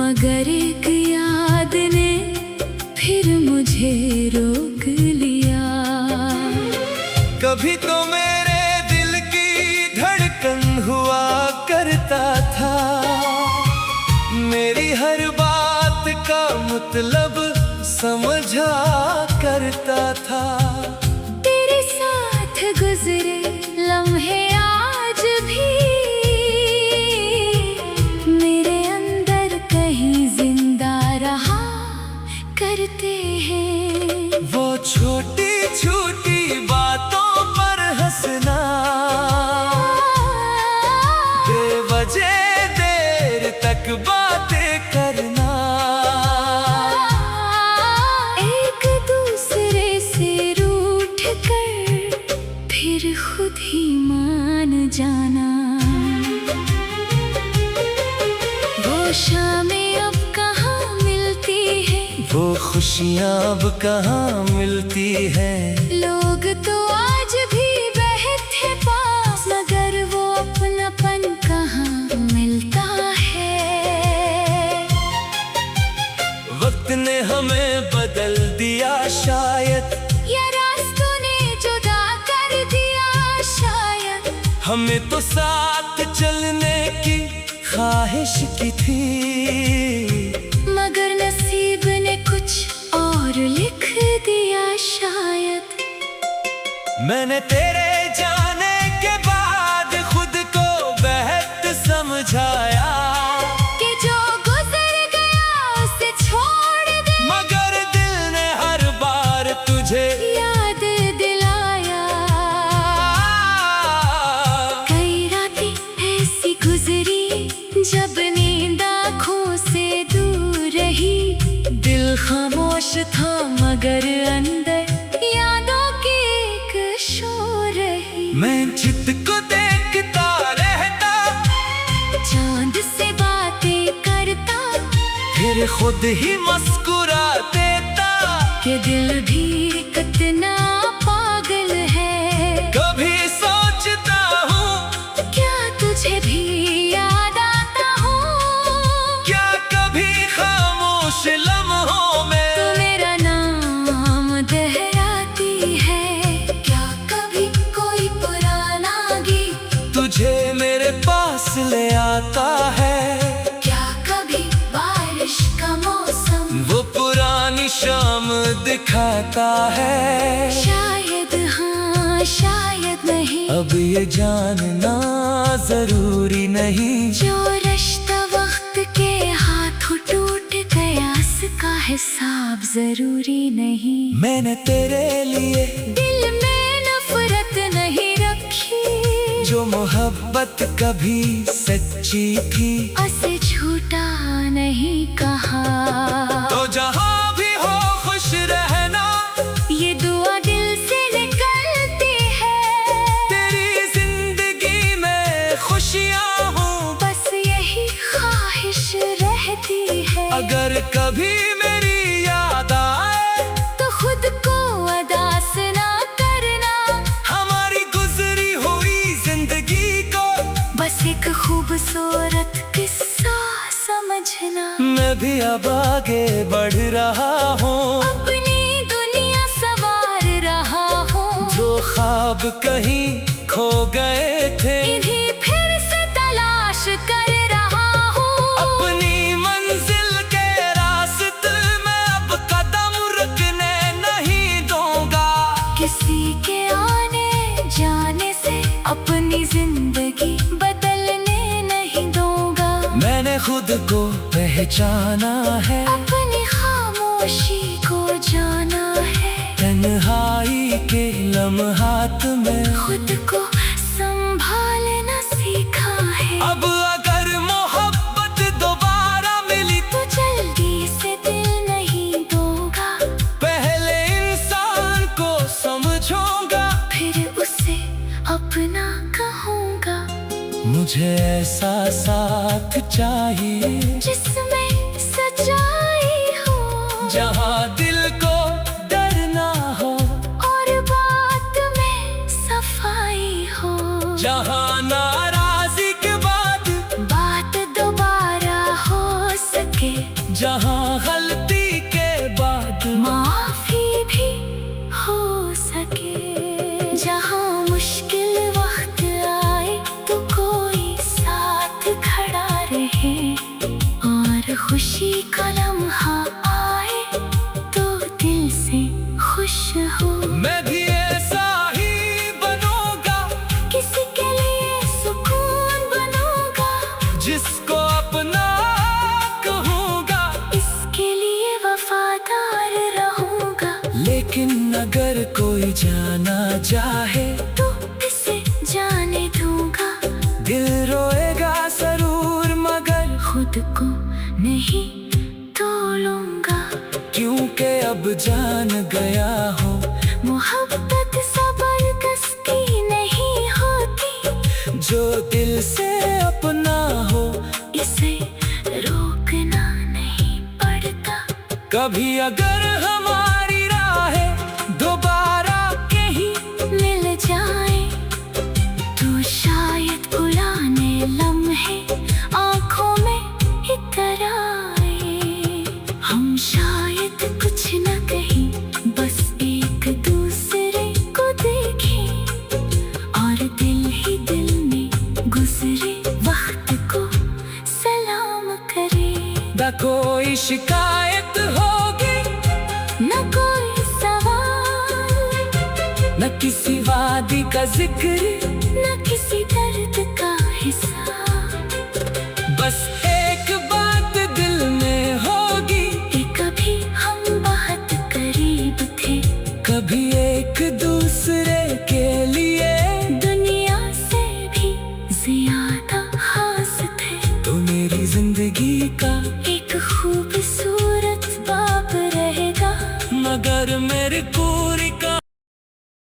मगर एक याद ने फिर मुझे रोक लिया। कभी तो मेरे दिल की धड़कन हुआ करता था, मेरी हर बात का मतलब समझा करता था। तेरे साथ गुजरे लम्हे आज भी मेरे अंदर कहीं जिंदा रहा करते हैं। वो छोटी छोटी बातों पर हंसना, बेवजह देर तक बातें करना, एक दूसरे से रूठ कर फिर खुद ही मान जाना। वो शामें अब कहाँ मिलती है, वो खुशियाँ अब कहाँ मिलती हैं। लोग तो आज भी बैठे पास, मगर वो अपनापन कहाँ मिलता है। वक्त ने हमें बदल दिया शायद, या रास्तों ने जुदा कर दिया शायद। हमें तो साथ चलने की ख्वाहिश की थी, मगर नसीब ने कुछ और लिख दिया शायद। मैंने तेरे जाने के बाद खुद को बेहद समझाया कि जो गुजर गया उसे छोड़ दे, मगर दिल ने हर बार तुझे याद दिलाया। कई रातें ऐसी गुजरी जब नींद आँखों से दूर रही, दिल खामोश था मगर अंदर यादों की एक शोर रही। मैं चित को देखता रहता, चांद से बातें करता, फिर खुद ही मुस्कुरा देता कि दिल भी कितना पागल है। कभी सोचता हूँ क्या तुझे भी याद आता हूँ, क्या कभी खामोश लम्हों में तो मेरा नाम दोहराती है। क्या कभी कोई पुराना गीत तुझे मेरे पास ले आता है। क्या कभी बारिश का मौसम वो पुरानी शाम दिखाता है। शायद हाँ शायद नहीं, अब ये जानना जरूरी नहीं, जो रिश्ता वक्त के हाथों टूट गया उसका हिसाब जरूरी नहीं। मैंने तेरे लिए दिल में नफरत नहीं रखी, जो मोहब्बत कभी सच्ची थी उसे झूठा नहीं कहा। तो जहाँ भी हो खुश रहना, ये दुआ दिल से निकलती है। तेरी जिंदगी में खुशियाँ हूँ, बस यही ख्वाहिश रहती है। अगर कभी मेरी याद आए तो खुद को उदास ना करना, हमारी गुजरी हुई जिंदगी को बस एक खूबसूरत किस्सा समझना। मैं भी अब आगे बढ़ रहा हूँ, अपनी दुनिया संवार रहा हूँ, जो ख्वाब कहीं खो गए थे इन्हीं फिर से तलाश कर रहा हूँ। अपनी मंजिल के रास्ते में अब कदम रुकने नहीं दूंगा, किसी के आने जाने से अपनी जिंदगी बदलने नहीं दूंगा। मैंने खुद को पहचाना है, अपनी खामोशी को जाना है, तन्हाई के लम्हात में खुद को संभालना सीखा है। अब अगर मोहब्बत दोबारा मिली तो जल्दी से दिल नहीं दूंगा, पहले इंसान को समझूंगा, फिर उसे अपना कहूँगा। मुझे ऐसा साथ चाहिए जिसमें सच्चाई हो, जहाँ दिल को डर ना हो, और बात में सफाई हो, जहाँ नाराजी के बाद बात दोबारा हो सके। मैं भी ऐसा ही बनूंगा, किसी के लिए सुकून बनूंगा, जिसको अपना कहूंगा, इसके लिए वफादार रहूंगा। लेकिन अगर कोई जाना चाहे तो इसे जाने दूंगा, दिल रोएगा जरूर मगर खुद को नहीं तोड़ूंगा। क्योंकि अब जान गया हो मोहब्बत जबरदस्ती नहीं होती, जो दिल से अपना हो इसे रोकना नहीं पड़ता। कभी अगर हमारी राहें दोबारा कहीं मिल जाए तो शायद पुराने लम्हे आंखों में इतर आए। हम शायद कुछ न कहीं, बस एक दूसरे को देखें और दिल ही दिल में गुजरे वक्त को सलाम करें। न कोई शिकायत होगी, न कोई सवाल, न किसी वादी का जिक्र, न किसी दर्द का हिसाब। बस एक बात दिल में होगी कि कभी हम बहुत करीब थे, कभी एक दूसरे के लिए